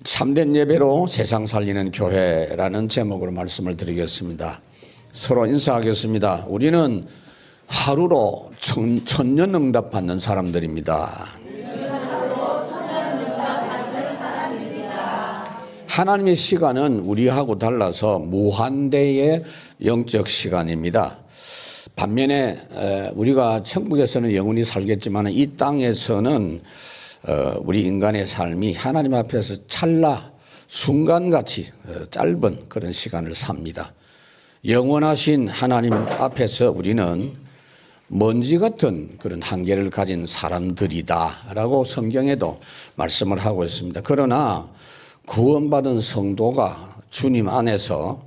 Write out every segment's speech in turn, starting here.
참된 예배로 세상 살리는 교회라는 제목으로 말씀을 드리겠습니다. 서로 인사하겠습니다. 우리는 하루로 천년응답 받는 사람들입니다. 하나님의 시간은 우리하고 달라서 무한대의 영적 시간입니다. 반면에 우리가 천국에서는 영원히 살겠지만 이 땅에서는 우리 인간의 삶이 하나님 앞에서 찰나 순간같이 짧은 그런 시간을 삽니다. 영원하신 하나님 앞에서 우리는 먼지 같은 그런 한계를 가진 사람들이다라고 성경에도 말씀을 하고 있습니다. 그러나 구원받은 성도가 주님 안에서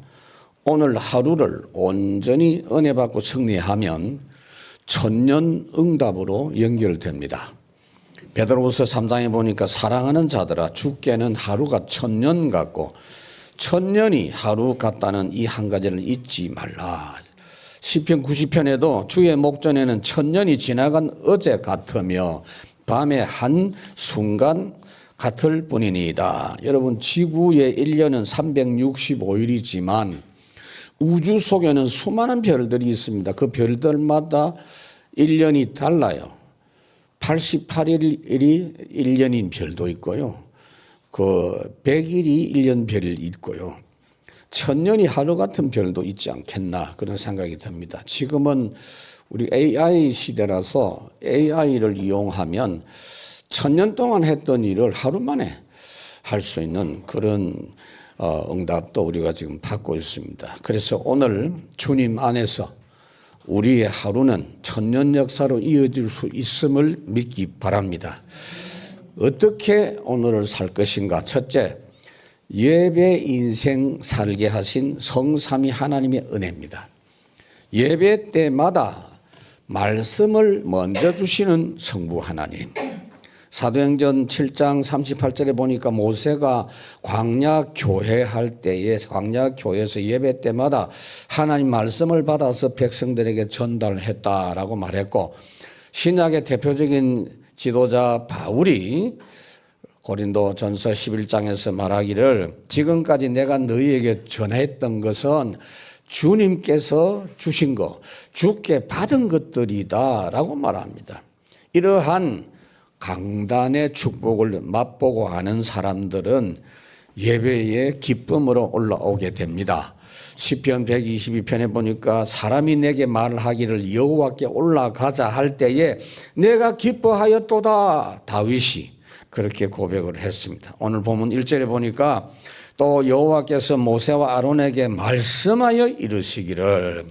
오늘 하루를 온전히 은혜 받고 승리하면 천년 응답으로 연결됩니다. 베드로후서 3장에 보니까 사랑하는 자들아 주께는 하루가 천년 같고 천년이 하루 같다는 이 한 가지를 잊지 말라. 시편 90편에도 주의 목전에는 천년이 지나간 어제 같으며 밤의 한 순간 같을 뿐이니이다. 여러분, 지구의 1년은 365일이지만 우주 속에는 수많은 별들이 있습니다. 그 별들마다 1년이 달라요. 88일이 1년인 별도 있고요. 그 100일이 1년 별이 있고요. 천년이 하루 같은 별도 있지 않겠나 그런 생각이 듭니다. 지금은 우리 AI 시대라서 AI를 이용하면 천년 동안 했던 일을 하루 만에 할 수 있는 그런 응답도 우리가 지금 받고 있습니다. 그래서 오늘 주님 안에서 우리의 하루는 천년 역사로 이어질 수 있음을 믿기 바랍니다. 어떻게 오늘을 살 것인가? 첫째, 예배 인생 살게 하신 성삼위 하나님의 은혜입니다. 예배 때마다 말씀을 먼저 주시는 성부 하나님. 사도행전 7장 38절에 보니까 모세가 광야 교회 할 때에 광야 교회에서 예배 때마다 하나님 말씀을 받아서 백성들에게 전달했다라고 말했고, 신약의 대표적인 지도자 바울이 고린도 전서 11장에서 말하기를 지금까지 내가 너희에게 전했던 것은 주님께서 주신 것, 주께 받은 것들이다 라고 말합니다. 이러한 강단의 축복을 맛보고 아는 사람들은 예배의 기쁨으로 올라오게 됩니다. 시편 122편에 보니까 사람이 내게 말하기를 여호와께 올라가자 할 때에 내가 기뻐하였도다. 다윗이 그렇게 고백을 했습니다. 오늘 본문 1절에 보니까 또 여호와께서 모세와 아론에게 말씀하여 이르시기를,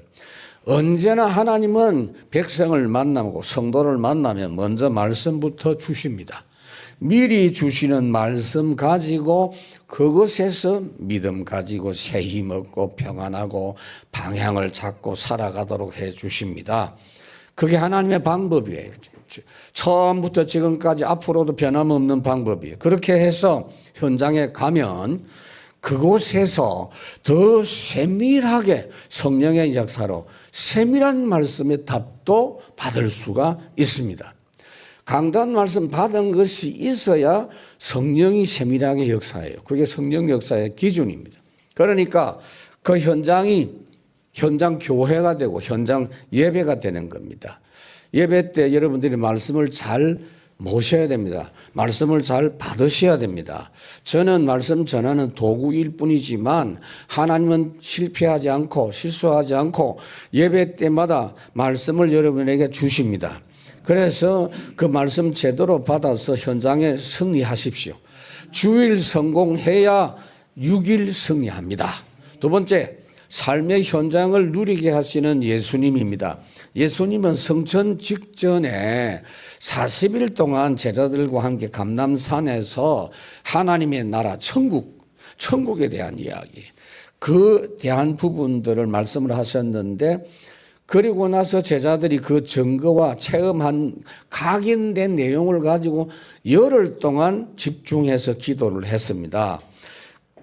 언제나 하나님은 백성을 만나고 성도를 만나면 먼저 말씀부터 주십니다. 미리 주시는 말씀 가지고 그것에서 믿음 가지고 새 힘 얻고 평안하고 방향을 잡고 살아가도록 해 주십니다. 그게 하나님의 방법이에요. 처음부터 지금까지 앞으로도 변함없는 방법이에요. 그렇게 해서 현장에 가면 그곳에서 더 세밀하게 성령의 역사로 세밀한 말씀의 답도 받을 수가 있습니다. 강단 말씀 받은 것이 있어야 성령이 세밀하게 역사해요. 그게 성령 역사의 기준입니다. 그러니까 그 현장이 현장 교회가 되고 현장 예배가 되는 겁니다. 예배 때 여러분들이 말씀을 잘 모셔야 됩니다. 말씀을 잘 받으셔야 됩니다. 저는 말씀 전하는 도구일 뿐이지만 하나님은 실패하지 않고 실수하지 않고 예배 때마다 말씀을 여러분에게 주십니다. 그래서 그 말씀 제대로 받아서 현장에 승리하십시오. 주일 성공해야 6일 승리합니다. 두 번째, 삶의 현장을 누리게 하시는 예수님입니다. 예수님은 성천 직전에 40일 동안 제자들과 함께 감람산에서 하나님의 나라 천국에 대한 이야기, 그 대한 부분들을 말씀을 하셨는데, 그리고 나서 제자들이 그 증거와 체험한 각인된 내용을 가지고 열흘 동안 집중해서 기도를 했습니다.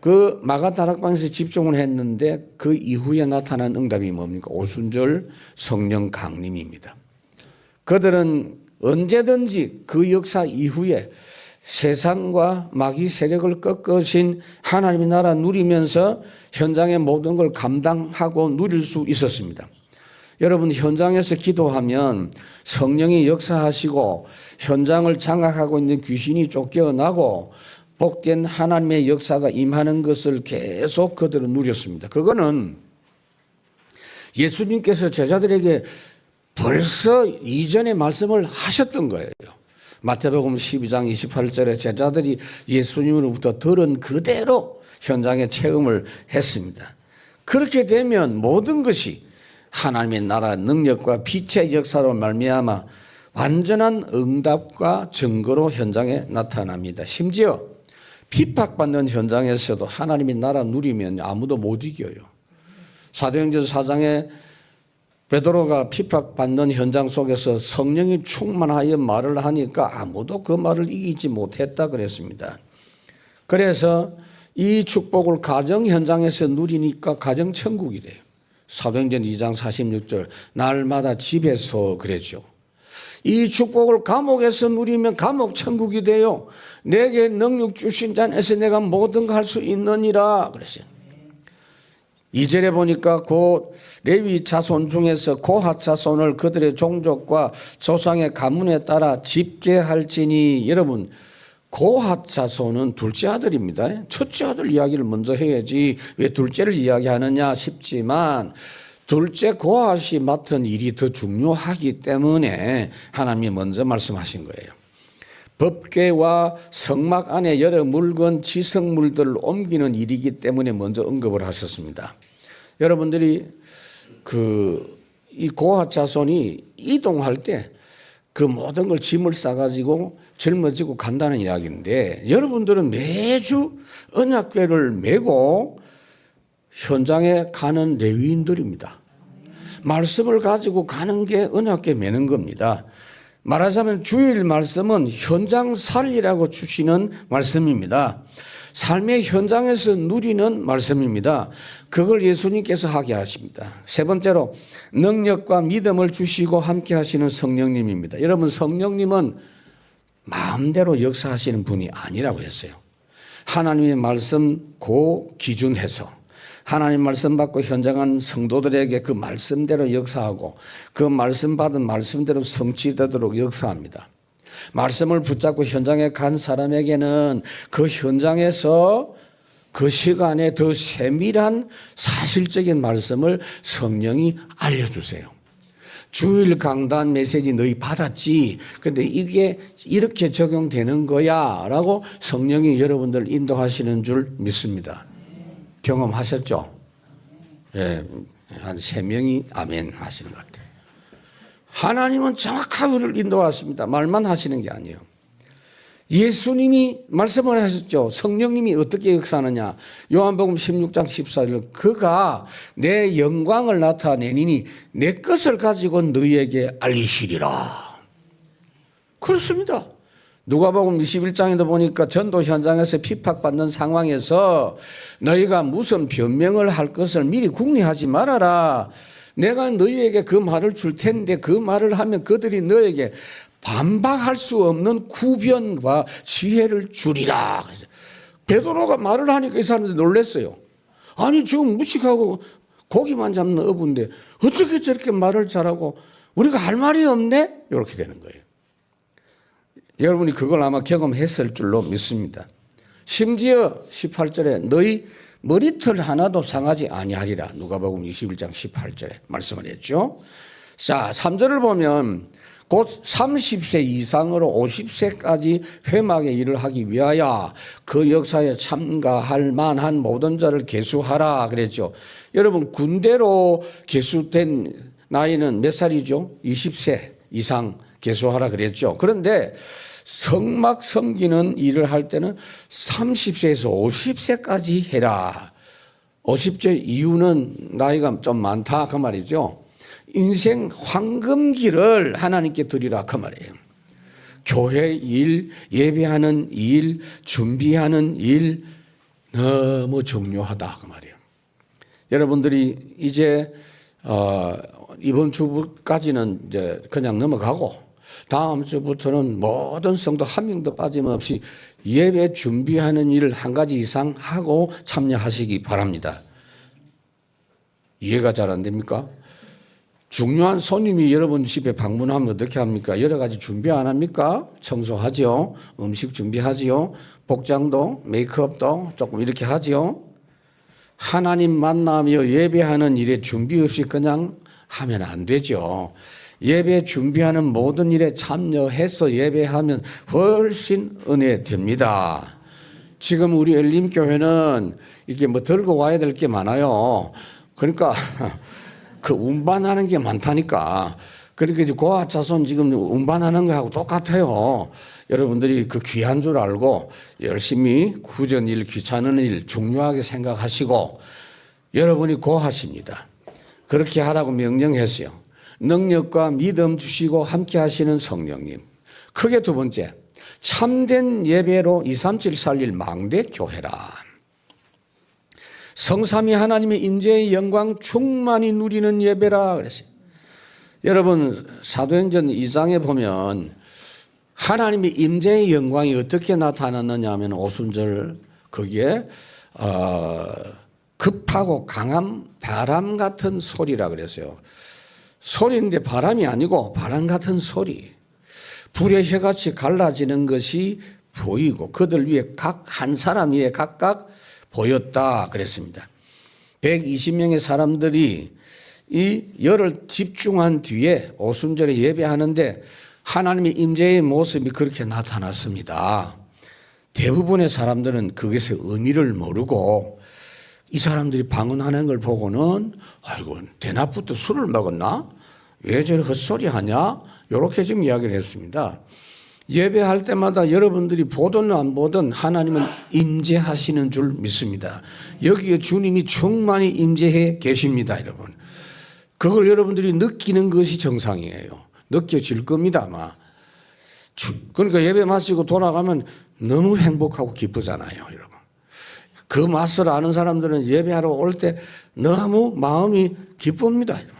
그 마가다락방에서 집중을 했는데 그 이후에 나타난 응답이 뭡니까? 오순절 성령 강림입니다. 그들은 언제든지 그 역사 이후에 세상과 마귀 세력을 꺾으신 하나님의 나라 누리면서 현장의 모든 걸 감당하고 누릴 수 있었습니다. 여러분, 현장에서 기도하면 성령이 역사하시고 현장을 장악하고 있는 귀신이 쫓겨나고 복된 하나님의 역사가 임하는 것을 계속 그대로 누렸습니다. 그거는 예수님께서 제자들에게 벌써 이전에 말씀을 하셨던 거예요. 마태복음 12장 28절에 제자들이 예수님으로부터 들은 그대로 현장에 체험을 했습니다. 그렇게 되면 모든 것이 하나님의 나라 능력과 빛의 역사로 말미암아 완전한 응답과 증거로 현장에 나타납니다. 심지어 핍박받는 현장에서도 하나님의 나라 누리면 아무도 못 이겨요. 사도행전 4장에 베드로가 핍박받는 현장 속에서 성령이 충만하여 말을 하니까 아무도 그 말을 이기지 못했다 그랬습니다. 그래서 이 축복을 가정 현장에서 누리니까 가정 천국이 돼요. 사도행전 2장 46절 날마다 집에서 그랬죠. 이 축복을 감옥에서 누리면 감옥 천국이 돼요. 내게 능력 주신 자에서 내가 모든 걸 할 수 있느니라 그랬어요. 2절에 보니까 곧 레위 자손 중에서 고핫 자손을 그들의 종족과 조상의 가문에 따라 집계할지니. 여러분, 고핫 자손은 둘째 아들입니다. 첫째 아들 이야기를 먼저 해야지 왜 둘째를 이야기하느냐 싶지만 둘째 고핫이 맡은 일이 더 중요하기 때문에 하나님이 먼저 말씀하신 거예요. 법궤와 성막 안에 여러 물건 지성물들을 옮기는 일이기 때문에 먼저 언급을 하셨습니다. 여러분들이 이 고핫 자손이 이동할 때 그 모든 걸 짐을 싸가지고 짊어지고 간다는 이야기인데, 여러분들은 매주 언약궤를 메고 현장에 가는 레위인들입니다. 말씀을 가지고 가는 게 언약궤 메는 겁니다. 말하자면 주일 말씀은 현장 살리라고 주시는 말씀입니다. 삶의 현장에서 누리는 말씀입니다. 그걸 예수님께서 하게 하십니다. 세 번째로 능력과 믿음을 주시고 함께 하시는 성령님입니다. 여러분, 성령님은 마음대로 역사하시는 분이 아니라고 했어요. 하나님의 말씀 기준해서 하나님 말씀 받고 현장한 성도들에게 그 말씀대로 역사하고 그 말씀 받은 말씀대로 성취되도록 역사합니다. 말씀을 붙잡고 현장에 간 사람에게는 그 현장에서 그 시간에 더 세밀한 사실적인 말씀을 성령이 알려주세요. 주일 강단 메시지 너희 받았지? 근데 이게 이렇게 적용되는 거야 라고 성령이 여러분들 인도하시는 줄 믿습니다. 경험하셨죠? 예, 한 3명이 아멘 하시는 것 같아요. 하나님은 정확하게 인도하십니다. 말만 하시는 게 아니에요. 예수님이 말씀을 하셨죠. 성령님이 어떻게 역사하느냐. 요한복음 16장 14절 그가 내 영광을 나타내니니 내 것을 가지고 너희에게 알리시리라. 그렇습니다. 누가복음 21장에도 보니까 전도 현장에서 핍박받는 상황에서 너희가 무슨 변명을 할 것을 미리 궁리하지 말아라. 내가 너희에게 그 말을 줄 텐데 그 말을 하면 그들이 너에게 반박할 수 없는 구변과 지혜를 주리라. 베드로가 말을 하니까 이 사람들이 놀랐어요. 아니 지금 무식하고 고기만 잡는 어부인데 어떻게 저렇게 말을 잘하고 우리가 할 말이 없네? 이렇게 되는 거예요. 여러분이 그걸 아마 경험했을 줄로 믿습니다. 심지어 18절에 너희 머리털 하나도 상하지 아니하리라. 누가복음 21장 18절에 말씀을 했죠. 자, 3절을 보면 곧 30세 이상으로 50세까지 회막의 일을 하기 위하여 그 역사에 참가할 만한 모든 자를 계수하라 그랬죠. 여러분, 군대로 계수된 나이는 몇 살이죠? 20세 이상 계수하라 그랬죠. 그런데 성막 섬기는 일을 할 때는 30세에서 50세까지 해라. 50세 이후는 나이가 좀 많다 그 말이죠. 인생 황금기를 하나님께 드리라 그 말이에요. 교회 일, 예배하는 일, 준비하는 일 너무 중요하다 그 말이에요. 여러분들이 이제 이번 주까지는 이제 그냥 넘어가고 다음 주부터는 모든 성도 한 명도 빠짐없이 예배 준비하는 일을 한 가지 이상 하고 참여하시기 바랍니다. 이해가 잘 안 됩니까? 중요한 손님이 여러분 집에 방문하면 어떻게 합니까? 여러 가지 준비 안 합니까? 청소하지요. 음식 준비하지요. 복장도 메이크업도 조금 이렇게 하지요. 하나님 만나며 예배하는 일에 준비 없이 그냥 하면 안 되죠. 예배 준비하는 모든 일에 참여해서 예배하면 훨씬 은혜 됩니다. 지금 우리 엘림교회는 이렇게 뭐 들고 와야 될 게 많아요. 그러니까 그 운반하는 게 많다니까. 그러니까 이제 고아 자손 지금 운반하는 거하고 똑같아요. 여러분들이 그 귀한 줄 알고 열심히 구전 일, 귀찮은 일 중요하게 생각하시고 여러분이 고하십니다. 그렇게 하라고 명령했어요. 능력과 믿음 주시고 함께 하시는 성령님. 크게 두 번째, 참된 예배로 237 살릴 망대 교회라. 성삼위 하나님의 임재의 영광 충만히 누리는 예배라 그랬어요. 여러분 사도행전 2장에 보면 하나님의 임재의 영광이 어떻게 나타났느냐 하면 오순절 거기에 급하고 강한 바람 같은 소리라 그랬어요. 소리인데 바람이 아니고 바람 같은 소리. 불의 혀같이 갈라지는 것이 보이고 그들 위에 각 한 사람 위에 각각 보였다 그랬습니다. 120명의 사람들이 이 열을 집중한 뒤에 오순절에 예배하는데 하나님의 임재의 모습이 그렇게 나타났습니다. 대부분의 사람들은 그것의 의미를 모르고 이 사람들이 방언하는 걸 보고는 아이고 대낮부터 술을 먹었나? 왜 저렇게 헛소리 하냐? 이렇게 지금 이야기를 했습니다. 예배할 때마다 여러분들이 보든 안 보든 하나님은 임재하시는 줄 믿습니다. 여기에 주님이 충만히 임재해 계십니다, 여러분. 그걸 여러분들이 느끼는 것이 정상이에요. 느껴질 겁니다, 아마. 그러니까 예배 마치고 돌아가면 너무 행복하고 기쁘잖아요, 여러분. 그 맛을 아는 사람들은 예배하러 올 때 너무 마음이 기쁩니다, 여러분.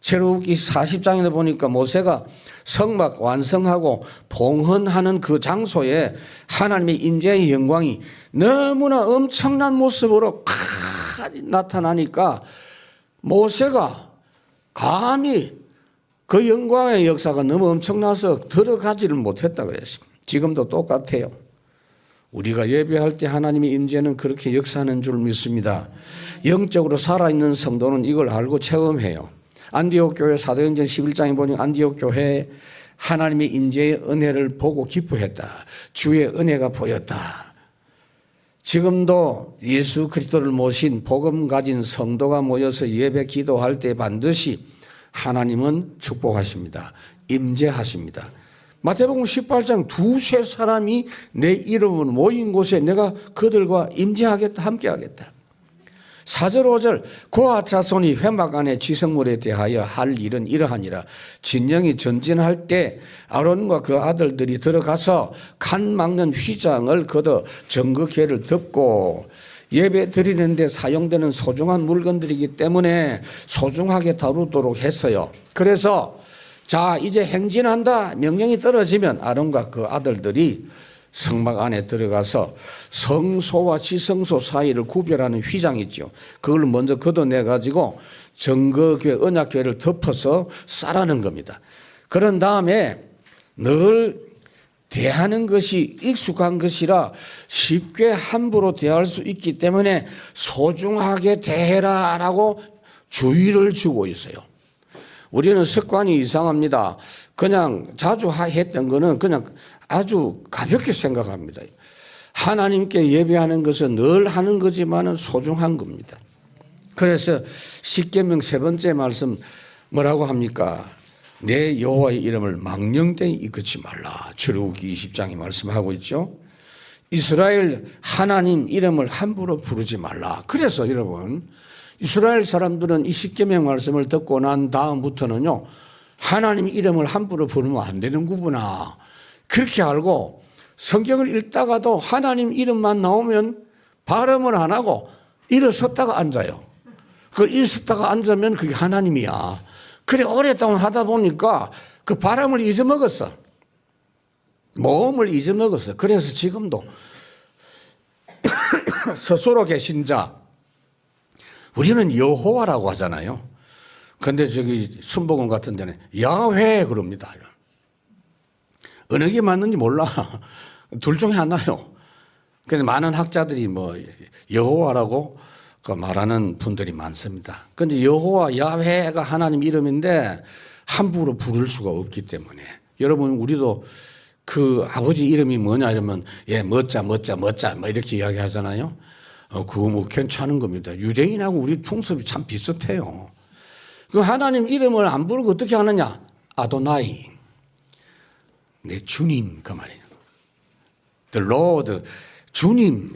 출애굽기 40장에 보니까 모세가 성막 완성하고 봉헌하는 그 장소에 하나님의 임재의 영광이 너무나 엄청난 모습으로 나타나니까 모세가 감히 그 영광의 역사가 너무 엄청나서 들어가지를 못했다 그랬습니다. 지금도 똑같아요. 우리가 예배할 때 하나님의 임재는 그렇게 역사하는 줄 믿습니다. 영적으로 살아있는 성도는 이걸 알고 체험해요. 안디옥 교회 사도행전 11장에 보니 안디옥 교회 하나님의 임재의 은혜를 보고 기뻐했다. 주의 은혜가 보였다. 지금도 예수 그리스도를 모신 복음 가진 성도가 모여서 예배 기도할 때 반드시 하나님은 축복하십니다. 임재하십니다. 마태복음 18장 두세 사람이 내 이름으로 모인 곳에 내가 그들과 임재하겠다, 함께하겠다. 4절 5절 고아 자손이 회막 안에 지성물에 대하여 할 일은 이러하니라. 진영이 전진할 때 아론과 그 아들들이 들어가서 칸 막는 휘장을 걷어 정극회를 덮고 예배 드리는데 사용되는 소중한 물건들이기 때문에 소중하게 다루도록 했어요. 그래서 자 이제 행진한다 명령이 떨어지면 아론과 그 아들들이 성막 안에 들어가서 성소와 지성소 사이를 구별하는 휘장이 있죠. 그걸 먼저 걷어내가지고 정거교회 언약교회를 덮어서 싸라는 겁니다. 그런 다음에 늘 대하는 것이 익숙한 것이라 쉽게 함부로 대할 수 있기 때문에 소중하게 대해라라고 주의를 주고 있어요. 우리는 습관이 이상합니다. 그냥 자주 했던 거는 그냥 아주 가볍게 생각합니다. 하나님께 예배하는 것은 늘 하는 거지만은 소중한 겁니다. 그래서 십계명 세 번째 말씀 뭐라고 합니까? 내 여호와의 이름을 망령되이 이끄지 말라. 출애굽기 20장이 말씀하고 있죠. 이스라엘 하나님 이름을 함부로 부르지 말라. 그래서 여러분 이스라엘 사람들은 이 십계명 말씀을 듣고 난 다음부터는요 하나님 이름을 함부로 부르면 안 되는구나 그렇게 알고 성경을 읽다가도 하나님 이름만 나오면 발음을 안 하고 일어섰다가 앉아요. 그 일어섰다가 앉으면 그게 하나님이야. 그래 오랫동안 하다 보니까 그 바람을 잊어먹었어. 모험을 잊어먹었어. 그래서 지금도 스스로 계신 자, 우리는 여호와라고 하잖아요. 근데 저기 순복음 같은 데는 야훼 그럽니다. 어느 게 맞는지 몰라. 둘 중에 하나요. 근데 많은 학자들이 뭐 여호와라고 말하는 분들이 많습니다. 근데 여호와 야훼가 하나님 이름인데 함부로 부를 수가 없기 때문에 여러분 우리도 그 아버지 이름이 뭐냐 이러면 예 멋자 뭐 이렇게 이야기하잖아요. 그거 뭐 괜찮은 겁니다. 유대인하고 우리 풍습이 참 비슷해요. 그 하나님 이름을 안 부르고 어떻게 하느냐? 아도나이, 내 주님 그 말이에요. The Lord, 주님,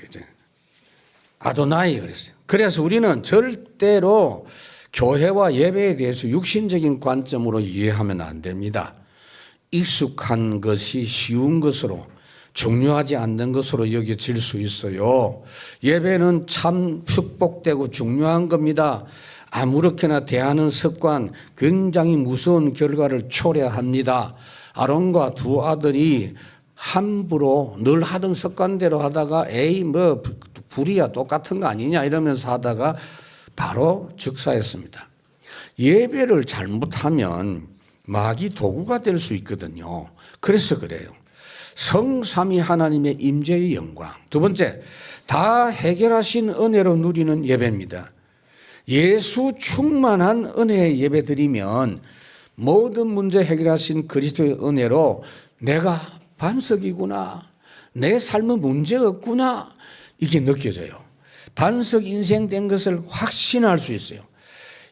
아도나이 그랬어요. 그래서 우리는 절대로 교회와 예배에 대해서 육신적인 관점으로 이해하면 안 됩니다. 익숙한 것이 쉬운 것으로, 중요하지 않는 것으로 여겨질 수 있어요. 예배는 참 축복되고 중요한 겁니다. 아무렇게나 대하는 습관 굉장히 무서운 결과를 초래합니다. 아론과 두 아들이 함부로 늘 하던 습관대로 하다가 에이 뭐 불이야 똑같은 거 아니냐 이러면서 하다가 바로 즉사했습니다. 예배를 잘못하면 마귀 도구가 될 수 있거든요. 그래서 그래요. 성삼위 하나님의 임재의 영광. 두 번째, 다 해결하신 은혜로 누리는 예배입니다. 예수 충만한 은혜의 예배 드리면 모든 문제 해결하신 그리스도의 은혜로 내가 반석이구나, 내 삶은 문제가 없구나, 이게 느껴져요. 반석 인생 된 것을 확신할 수 있어요.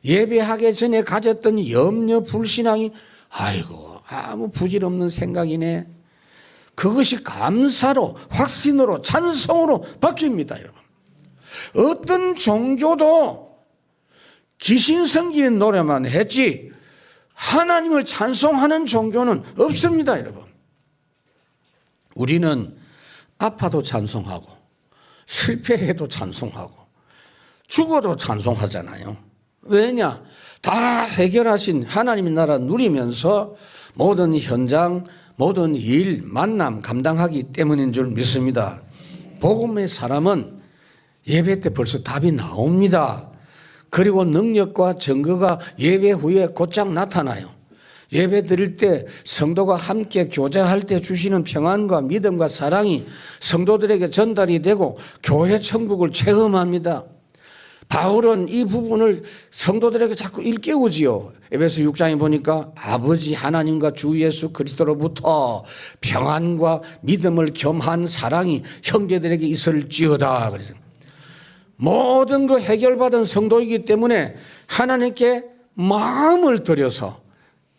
예배하기 전에 가졌던 염려 불신앙이 아이고 아무 부질없는 생각이네, 그것이 감사로 확신으로 찬송으로 바뀝니다. 여러분, 어떤 종교도 귀신 섬기는 노래만 했지 하나님을 찬송하는 종교는 없습니다. 여러분, 우리는 아파도 찬송하고 실패해도 찬송하고 죽어도 찬송하잖아요. 왜냐? 다 해결하신 하나님의 나라 누리면서 모든 현장, 모든 일, 만남 감당하기 때문인 줄 믿습니다. 복음의 사람은 예배 때 벌써 답이 나옵니다. 그리고 능력과 증거가 예배 후에 곧장 나타나요. 예배 드릴 때 성도가 함께 교제할 때 주시는 평안과 믿음과 사랑이 성도들에게 전달이 되고 교회 천국을 체험합니다. 바울은 이 부분을 성도들에게 자꾸 일깨우지요. 에베소 6장에 보니까 아버지 하나님과 주 예수 그리스도로부터 평안과 믿음을 겸한 사랑이 형제들에게 있을지어다. 그래서 모든 거 해결받은 성도이기 때문에 하나님께 마음을 들여서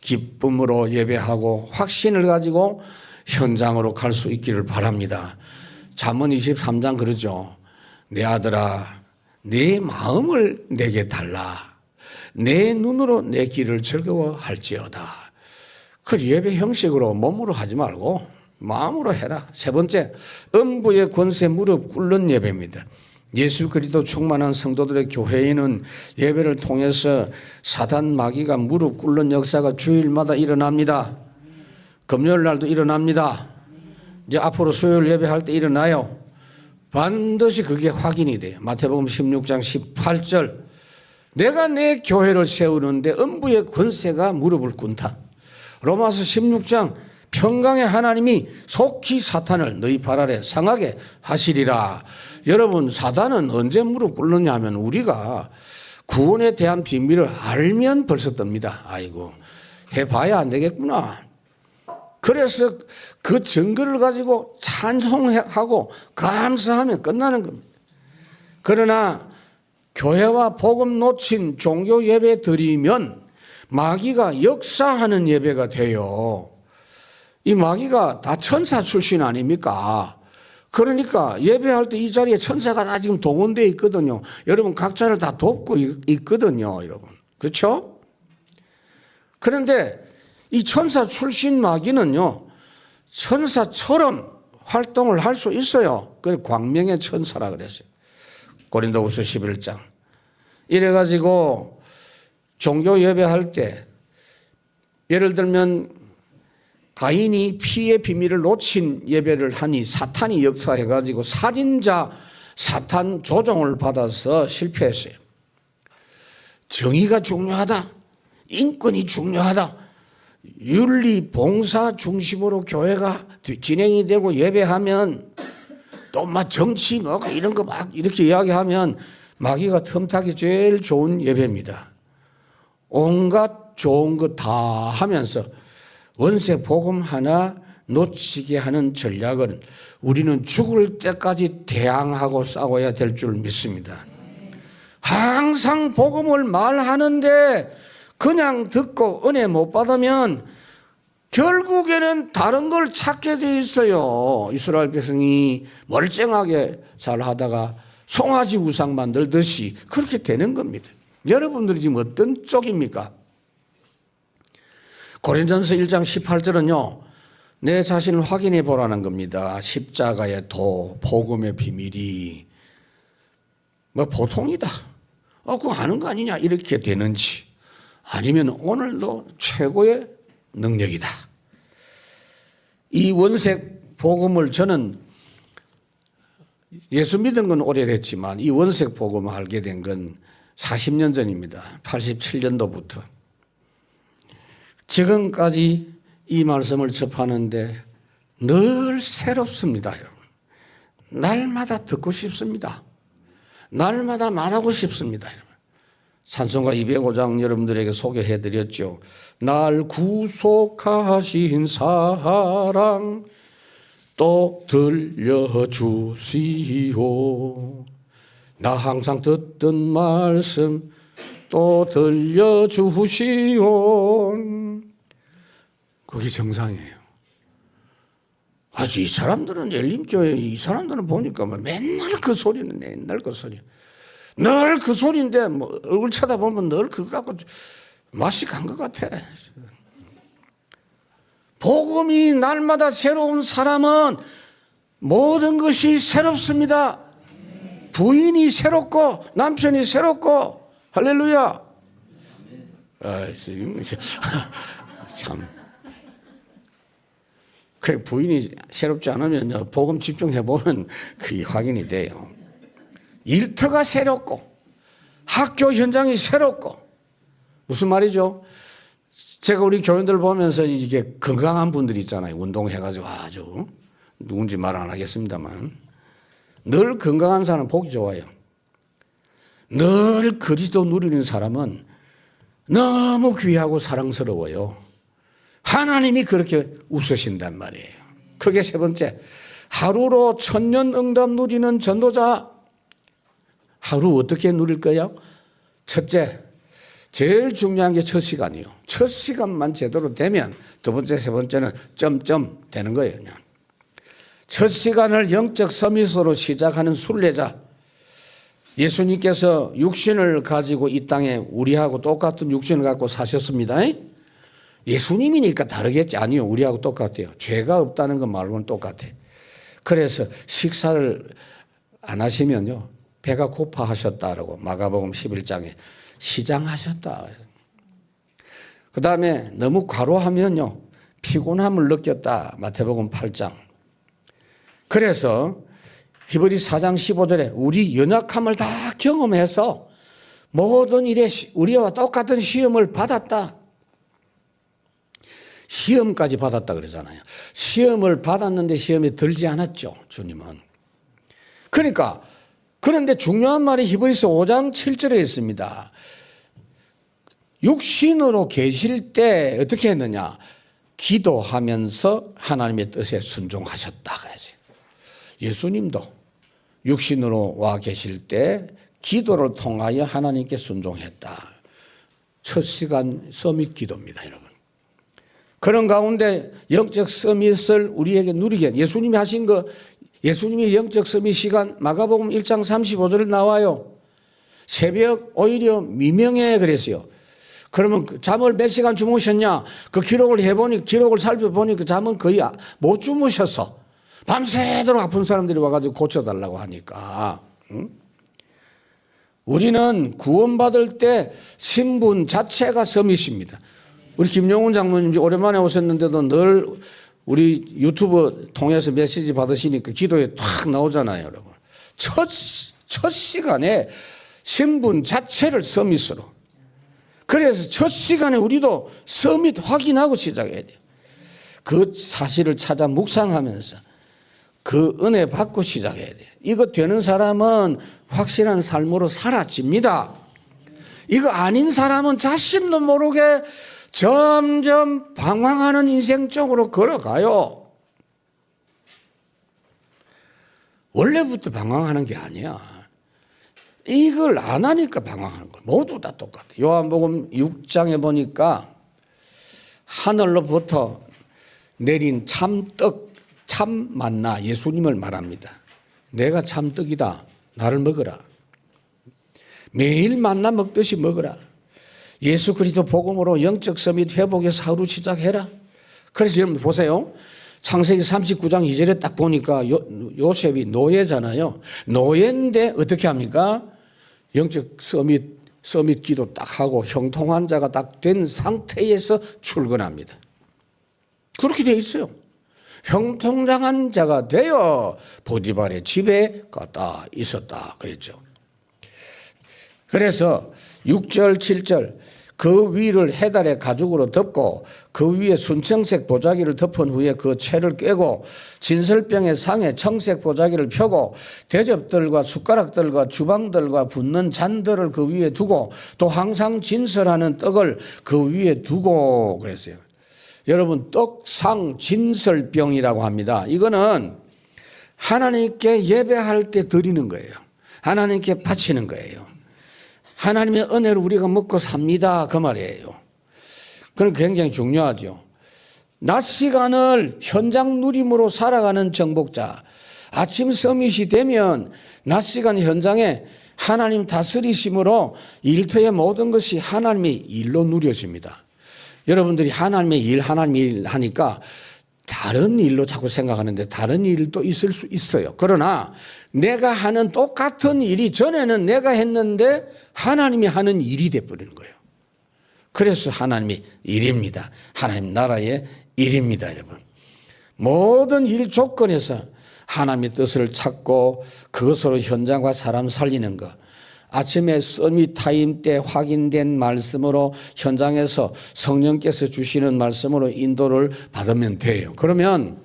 기쁨으로 예배하고 확신을 가지고 현장으로 갈 수 있기를 바랍니다. 잠언 23장 그러죠. 내 아들아, 내 마음을 내게 달라. 내 눈으로 내 길을 즐거워할지어다. 그 예배 형식으로 몸으로 하지 말고 마음으로 해라. 세 번째, 음부의 권세 무릎 꿇는 예배입니다. 예수 그리스도 충만한 성도들의 교회에는 예배를 통해서 사단 마귀가 무릎 꿇는 역사가 주일마다 일어납니다. 금요일 날도 일어납니다. 이제 앞으로 수요일 예배할 때 일어나요. 반드시 그게 확인이 돼요. 마태복음 16장 18절, 내가 내 교회를 세우는데 음부의 권세가 무릎을 꿇다. 로마서 16장, 평강의 하나님이 속히 사탄을 너희 발 아래 상하게 하시리라. 여러분, 사단은 언제 무릎 꿇느냐 하면 우리가 구원에 대한 비밀을 알면 벌써 뜹니다. 아이고, 해봐야 안 되겠구나. 그래서 그 증거를 가지고 찬송하고 감사하면 끝나는 겁니다. 그러나 교회와 복음 놓친 종교 예배 드리면 마귀가 역사하는 예배가 돼요. 이 마귀가 다 천사 출신 아닙니까? 그러니까 예배할 때 이 자리에 천사가 다 지금 동원되어 있거든요. 여러분, 각자를 다 돕고 있거든요. 여러분, 그렇죠? 그런데 이 천사 출신 마귀는요, 천사처럼 활동을 할 수 있어요. 그래서 광명의 천사라 그랬어요. 고린도후서 11장. 이래가지고 종교 예배할 때 예를 들면 가인이 피의 비밀을 놓친 예배를 하니 사탄이 역사해가지고 살인자 사탄 조종을 받아서 실패했어요. 정의가 중요하다. 인권이 중요하다. 윤리 봉사 중심으로 교회가 진행이 되고 예배하면 또 막 정치 뭐 이런 거 막 이렇게 이야기하면 마귀가 틈타기 제일 좋은 예배입니다. 온갖 좋은 거 다 하면서 원색 복음 하나 놓치게 하는 전략을 우리는 죽을 때까지 대항하고 싸워야 될 줄 믿습니다. 항상 복음을 말하는데 그냥 듣고 은혜 못 받으면 결국에는 다른 걸 찾게 돼 있어요. 이스라엘 백성이 멀쩡하게 잘 하다가 송아지 우상 만들듯이 그렇게 되는 겁니다. 여러분들이 지금 어떤 쪽입니까? 고린도전서 1장 18절은요. 내 자신을 확인해 보라는 겁니다. 십자가의 도, 복음의 비밀이 뭐 보통이다. 그거 아는 거 아니냐 이렇게 되는지 아니면 오늘도 최고의 능력이다. 이 원색 복음을 저는 예수 믿은 건 오래됐지만 이 원색 복음을 알게 된 건 40년 전입니다. 87년도부터. 지금까지 이 말씀을 접하는데 늘 새롭습니다. 여러분. 날마다 듣고 싶습니다. 날마다 말하고 싶습니다. 여러분. 찬송가 205장 여러분들에게 소개해드렸죠. 날 구속하신 사랑 또 들려주시오. 나 항상 듣던 말씀 또 들려주시오. 그게 정상이에요. 아주 이 사람들은 열림교회 이 사람들은 보니까 맨날 그 소리는 맨날 그 소리. 늘 그 소리인데 뭐 얼굴 쳐다보면 늘 그거 갖고 맛이 간 것 같아. 복음이 날마다 새로운 사람은 모든 것이 새롭습니다. 부인이 새롭고 남편이 새롭고 할렐루야. 참. 그래 부인이 새롭지 않으면 복음 집중해 보면 그게 확인이 돼요. 일터가 새롭고 학교 현장이 새롭고 무슨 말이죠? 제가 우리 교인들 보면서 이게 건강한 분들 있잖아요. 운동해가지고 아주 누군지 말 안 하겠습니다만 늘 건강한 사람은 보기 좋아요. 늘 그리스도 누리는 사람은 너무 귀하고 사랑스러워요. 하나님이 그렇게 웃으신단 말이에요. 그게 세 번째. 하루로 천년 응답 누리는 전도자. 하루 어떻게 누릴 거야? 첫째, 제일 중요한 게 첫 시간이요. 첫 시간만 제대로 되면 두 번째, 세 번째는 점점 되는 거예요. 그냥. 첫 시간을 영적 서밋으로 시작하는 순례자. 예수님께서 육신을 가지고 이 땅에 우리하고 똑같은 육신을 갖고 사셨습니다. 예수님이니까 다르겠지. 아니요. 우리하고 똑같아요. 죄가 없다는 것 말고는 똑같아. 그래서 식사를 안 하시면요. 배가 고파하셨다라고 마가복음 11장에 시장하셨다. 그 다음에 너무 과로하면요. 피곤함을 느꼈다. 마태복음 8장. 그래서 히브리 4장 15절에 우리 연약함을 다 경험해서 모든 일에 우리와 똑같은 시험을 받았다. 시험까지 받았다 그러잖아요. 시험을 받았는데 시험에 들지 않았죠. 주님은. 그러니까 그런데 중요한 말이 히브리서 5장 7절에 있습니다. 육신으로 계실 때 어떻게 했느냐. 기도하면서 하나님의 뜻에 순종하셨다 그러지. 예수님도 육신으로 와 계실 때 기도를 통하여 하나님께 순종했다. 첫 시간 서밋 기도입니다, 여러분. 그런 가운데 영적 서밋을 우리에게 누리게 예수님이 하신 거 예수님이 영적 서밋 시간 마가복음 1장 35절에 나와요. 새벽 오히려 미명에 그랬어요. 그러면 잠을 몇 시간 주무셨냐? 그 기록을 살펴보니 그 잠은 거의 못 주무셔서 밤새도록 아픈 사람들이 와가지고 고쳐달라고 하니까. 응? 우리는 구원받을 때 신분 자체가 서밋입니다. 우리 김용훈 장로님 오랜만에 오셨는데도 늘 우리 유튜브 통해서 메시지 받으시니까 기도에 탁 나오잖아요, 여러분. 첫 시간에 신분 자체를 서밋으로. 그래서 첫 시간에 우리도 서밋 확인하고 시작해야 돼요. 그 사실을 찾아 묵상하면서 그 은혜 받고 시작해야 돼요. 이거 되는 사람은 확실한 삶으로 사라집니다. 이거 아닌 사람은 자신도 모르게 점점 방황하는 인생 쪽으로 걸어가요. 원래부터 방황하는 게 아니야. 이걸 안 하니까 방황하는 거야. 모두 다 똑같아. 요한복음 6장에 보니까 하늘로부터 내린 참떡, 참 만나 예수님을 말합니다. 내가 참떡이다. 나를 먹어라. 매일 만나 먹듯이 먹어라. 예수 그리스도 복음으로 영적 서밋 회복에서 하루 시작해라. 그래서 여러분 보세요. 창세기 39장 2절에 딱 보니까 요셉이 노예잖아요. 노예인데 어떻게 합니까? 영적 서밋 기도 딱 하고 형통한 자가 딱 된 상태에서 출근합니다. 그렇게 돼 있어요. 형통장한 자가 되어 보디발의 집에 갔다 있었다 그랬죠. 그래서 6절 7절 그 위를 해달의 가죽으로 덮고 그 위에 순청색 보자기를 덮은 후에 그 채를 꿰고 진설병의 상에 청색 보자기를 펴고 대접들과 숟가락들과 주방들과 붓는 잔들을 그 위에 두고 또 항상 진설하는 떡을 그 위에 두고 그랬어요. 여러분 떡상 진설병이라고 합니다. 이거는 하나님께 예배할 때 드리는 거예요. 하나님께 바치는 거예요. 하나님의 은혜를 우리가 먹고 삽니다. 그 말이에요. 그건 굉장히 중요하죠. 낮 시간을 현장 누림으로 살아가는 정복자. 아침 서밋이 되면 낮 시간 현장에 하나님 다스리심으로 일터의 모든 것이 하나님의 일로 누려집니다. 여러분들이 하나님의 일 하니까 다른 일로 자꾸 생각하는데 다른 일도 있을 수 있어요. 그러나 내가 하는 똑같은 일이 전에는 내가 했는데 하나님이 하는 일이 돼버리는 거예요. 그래서 하나님의 일입니다. 하나님 나라의 일입니다, 여러분. 모든 일 조건에서 하나님의 뜻을 찾고 그것으로 현장과 사람 살리는 것. 아침에 서밋 타임 때 확인된 말씀으로 현장에서 성령께서 주시는 말씀으로 인도를 받으면 돼요. 그러면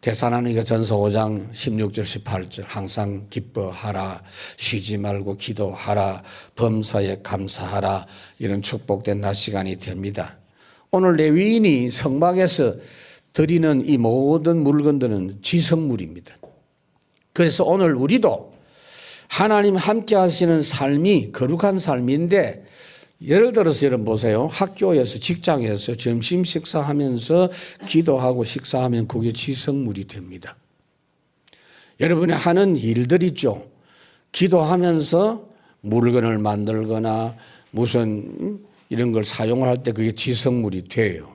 데살로니가 전서 5장 16절 18절 항상 기뻐하라 쉬지 말고 기도하라 범사에 감사하라 이런 축복된 낮 시간이 됩니다. 오늘 레위인이 성막에서 드리는 이 모든 물건들은 지성물입니다. 그래서 오늘 우리도 하나님 함께 하시는 삶이 거룩한 삶인데 예를 들어서 여러분 보세요. 학교에서 직장에서 점심 식사하면서 기도하고 식사하면 그게 지성물이 됩니다. 여러분이 하는 일들 있죠. 기도하면서 물건을 만들거나 무슨 이런 걸 사용을 할 때 그게 지성물이 돼요.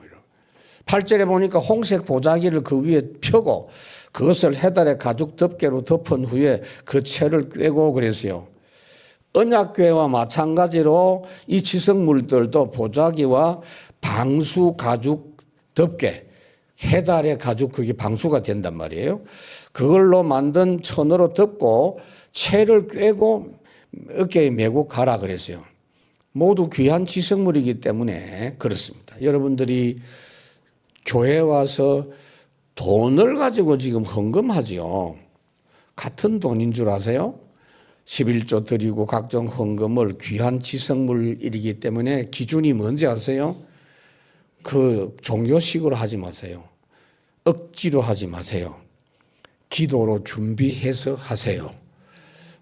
8절에 보니까 홍색 보자기를 그 위에 펴고 그것을 해달의 가죽 덮개로 덮은 후에 그 채를 꿰고 그랬어요. 언약궤와 마찬가지로 이 지성물들도 보자기와 방수 가죽 덮개, 해달의 가죽 그게 방수가 된단 말이에요. 그걸로 만든 천으로 덮고 채를 꿰고 어깨에 메고 가라 그랬어요. 모두 귀한 지성물이기 때문에 그렇습니다. 여러분들이 교회에 와서 돈을 가지고 지금 헌금하지요. 같은 돈인 줄 아세요? 11조 드리고 각종 헌금을 귀한 지성물이기 때문에 기준이 뭔지 아세요? 그 종교식으로 하지 마세요. 억지로 하지 마세요. 기도로 준비해서 하세요.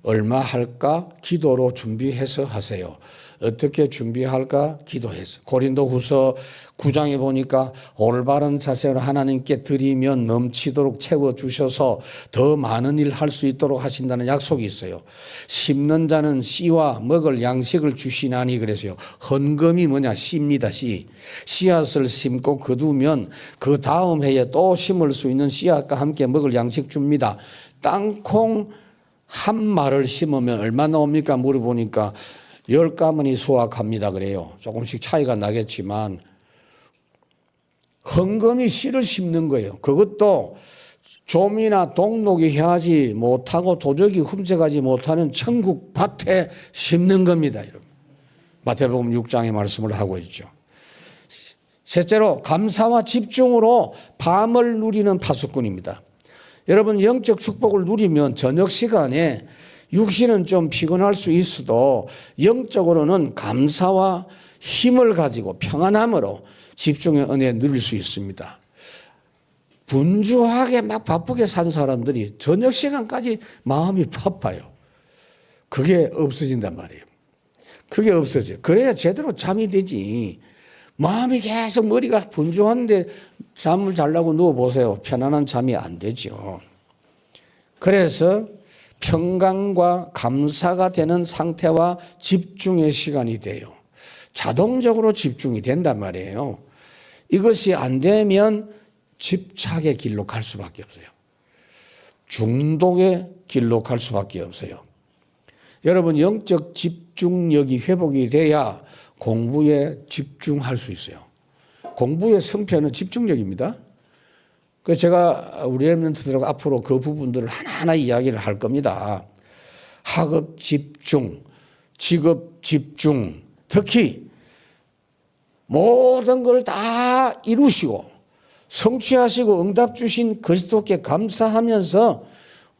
얼마 할까? 기도로 준비해서 하세요. 어떻게 준비할까? 기도해서. 고린도후서 9장에 보니까 올바른 자세로 하나님께 드리면 넘치도록 채워주셔서 더 많은 일 할 수 있도록 하신다는 약속이 있어요. 심는 자는 씨와 먹을 양식을 주시나니 그래서요. 헌금이 뭐냐? 씨입니다. 씨. 씨앗을 심고 거두면 그 다음 해에 또 심을 수 있는 씨앗과 함께 먹을 양식 줍니다. 땅콩 한 말을 심으면 얼마 나옵니까? 물어보니까 10가문이 수확합니다 그래요. 조금씩 차이가 나겠지만 헌금이 씨를 심는 거예요. 그것도 좀이나 동록이 하지 못하고 도적이 훔쳐가지 못하는 천국 밭에 심는 겁니다. 여러분. 마태복음 6장의 말씀을 하고 있죠. 셋째로 감사와 집중으로 밤을 누리는 파수꾼입니다. 여러분 영적 축복을 누리면 저녁 시간에 육신은 좀 피곤할 수 있어도 영적으로는 감사와 힘을 가지고 평안함으로 집중의 은혜 누릴 수 있습니다. 분주하게 막 바쁘게 산 사람들이 저녁 시간까지 마음이 바빠요. 그게 없어진단 말이에요. 그게 없어져요. 그래야 제대로 잠이 되지. 마음이 계속 머리가 분주한데 잠을 자려고 누워보세요. 편안한 잠이 안 되죠. 그래서 평강과 감사가 되는 상태와 집중의 시간이 돼요. 자동적으로 집중이 된단 말이에요. 이것이 안 되면 집착의 길로 갈 수밖에 없어요. 중독의 길로 갈 수밖에 없어요. 여러분 영적 집중력이 회복이 돼야 공부에 집중할 수 있어요. 공부의 성패는 집중력입니다. 그래서 제가 우리 렘넌트들하고 앞으로 그 부분들을 하나하나 이야기를 할 겁니다. 학업 집중, 직업 집중, 특히 모든 걸 다 이루시고 성취하시고 응답 주신 그리스도께 감사하면서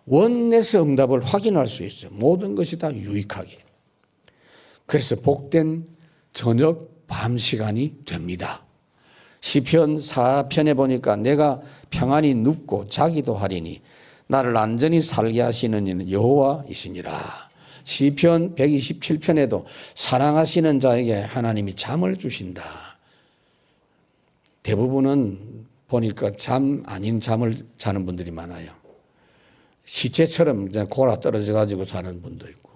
원내에서 응답을 확인할 수 있어요. 모든 것이 다 유익하게. 그래서 복된 저녁 밤 시간이 됩니다. 시편 4편에 보니까 내가 평안히 눕고 자기도 하리니 나를 안전히 살게 하시는 이는 여호와이시니라. 시편 127편에도 사랑하시는 자에게 하나님이 잠을 주신다. 대부분은 보니까 잠 아닌 잠을 자는 분들이 많아요. 시체처럼 그냥 골아 떨어져 가지고 자는 분도 있고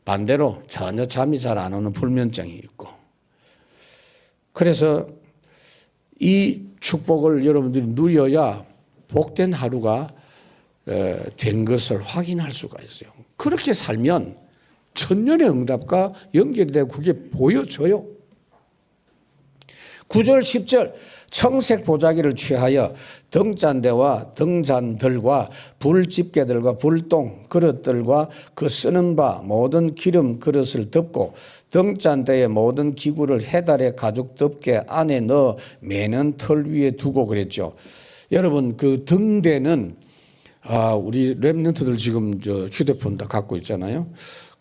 반대로 전혀 잠이 잘 안 오는 불면증이 있고. 그래서 이 축복을 여러분들이 누려야 복된 하루가 된 것을 확인할 수가 있어요. 그렇게 살면 천년의 응답과 연결이 되고 그게 보여져요. 9절 10절 청색 보자기를 취하여 등잔대와 등잔들과 불집게들과 불똥 그릇들과 그 쓰는 바 모든 기름 그릇을 덮고 등잔대의 모든 기구를 해달에 가죽 덮개 안에 넣어 매는 털 위에 두고 그랬죠. 여러분 그 등대는 우리 렘넌트들 지금 저 휴대폰 다 갖고 있잖아요.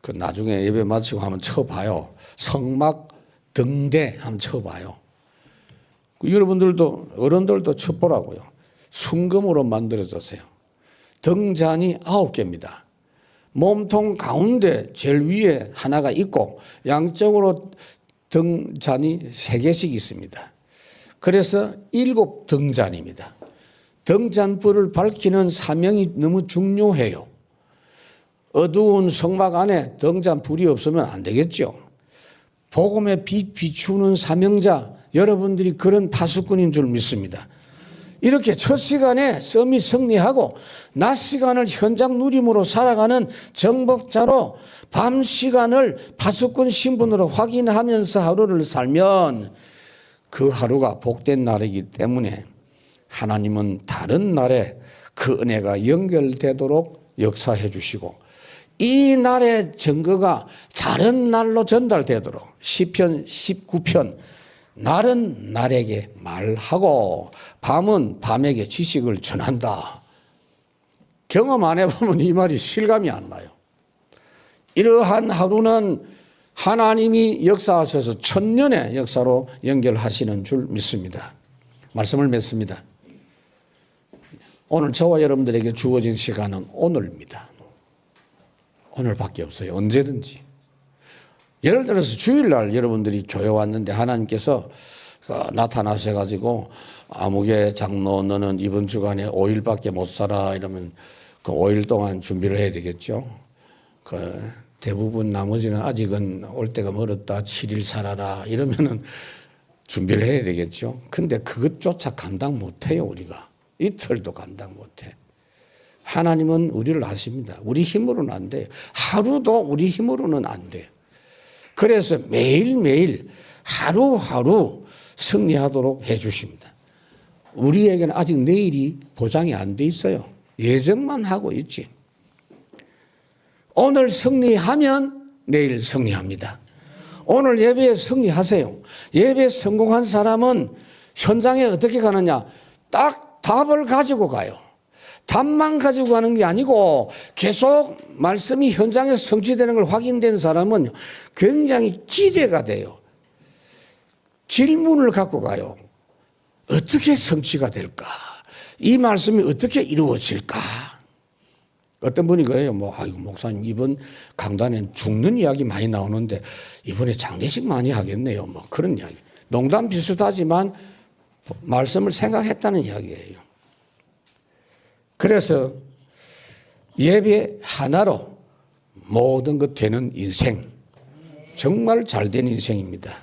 그 나중에 예배 마치고 한번 쳐봐요. 성막 등대 한번 쳐봐요. 여러분들도 어른들도 쳐보라고요. 순금으로 만들어졌어요. 등잔이 9개입니다. 몸통 가운데 제일 위에 하나가 있고 양쪽으로 등잔이 3개씩 있습니다. 그래서 7등잔입니다. 등잔불을 밝히는 사명이 너무 중요해요. 어두운 성막 안에 등잔불이 없으면 안 되겠죠. 복음의 빛 비추는 사명자 여러분들이 그런 파수꾼인 줄 믿습니다. 이렇게 첫 시간에 썸이 승리하고 낮 시간을 현장 누림으로 살아가는 정복자로 밤 시간을 파수꾼 신분으로 확인하면서 하루를 살면 그 하루가 복된 날이기 때문에 하나님은 다른 날에 그 은혜가 연결되도록 역사해 주시고 이 날의 증거가 다른 날로 전달되도록 시편 19편 날은 날에게 말하고 밤은 밤에게 지식을 전한다. 경험 안 해보면 이 말이 실감이 안 나요. 이러한 하루는 하나님이 역사하셔서 천년의 역사로 연결하시는 줄 믿습니다. 말씀을 맺습니다. 오늘 저와 여러분들에게 주어진 시간은 오늘입니다. 오늘밖에 없어요. 언제든지. 예를 들어서 주일날 여러분들이 교회 왔는데 하나님께서 나타나셔가지고 아무개 장로 너는 이번 주간에 5일밖에 못 살아 이러면 그 5일 동안 준비를 해야 되겠죠. 그 대부분 나머지는 아직은 올 때가 멀었다 7일 살아라 이러면은 준비를 해야 되겠죠. 근데 그것조차 감당 못해요. 우리가 이틀도 감당 못해. 하나님은 우리를 아십니다. 우리 힘으로는 안 돼요. 하루도 우리 힘으로는 안 돼요. 그래서 매일매일 하루하루 승리하도록 해 주십니다. 우리에게는 아직 내일이 보장이 안 돼 있어요. 예정만 하고 있지. 오늘 승리하면 내일 승리합니다. 오늘 예배에 승리하세요. 예배에 성공한 사람은 현장에 어떻게 가느냐? 딱 답을 가지고 가요. 답만 가지고 가는 게 아니고 계속 말씀이 현장에 성취되는 걸 확인된 사람은 굉장히 기대가 돼요. 질문을 갖고 가요. 어떻게 성취가 될까? 이 말씀이 어떻게 이루어질까? 어떤 분이 그래요. 아이고, 목사님, 이번 강단엔 죽는 이야기 많이 나오는데 이번에 장례식 많이 하겠네요. 그런 이야기. 농담 비슷하지만 말씀을 생각했다는 이야기예요. 그래서 예배 하나로 모든 것 되는 인생. 정말 잘된 인생입니다.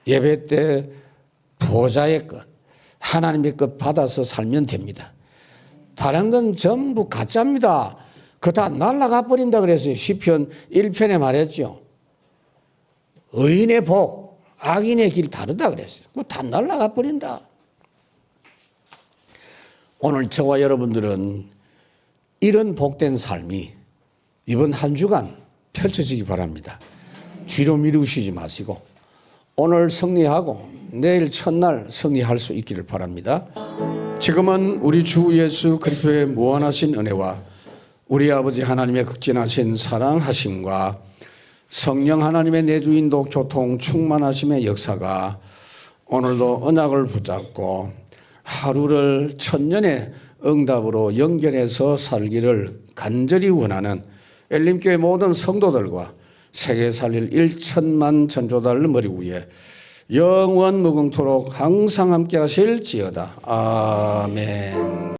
예배 때 보좌의 것, 하나님의 것 받아서 살면 됩니다. 다른 건 전부 가짜입니다. 그거 다 날아가 버린다 그랬어요. 시편 1편에 말했죠. 의인의 복, 악인의 길 다르다 그랬어요. 그거 다 날아가 버린다. 오늘 저와 여러분들은 이런 복된 삶이 이번 한 주간 펼쳐지기 바랍니다. 뒤로 미루시지 마시고 오늘 승리하고 내일 첫날 승리할 수 있기를 바랍니다. 지금은 우리 주 예수 그리스도의 무한하신 은혜와 우리 아버지 하나님의 극진하신 사랑하심과 성령 하나님의 내주 인도 교통 충만하심의 역사가 오늘도 언약을 붙잡고 하루를 천년의 응답으로 연결해서 살기를 간절히 원하는 엘림교회 모든 성도들과 세계 살릴 1천만 전조달 머리 위에 영원 무궁토록 항상 함께 하실지어다. 아멘.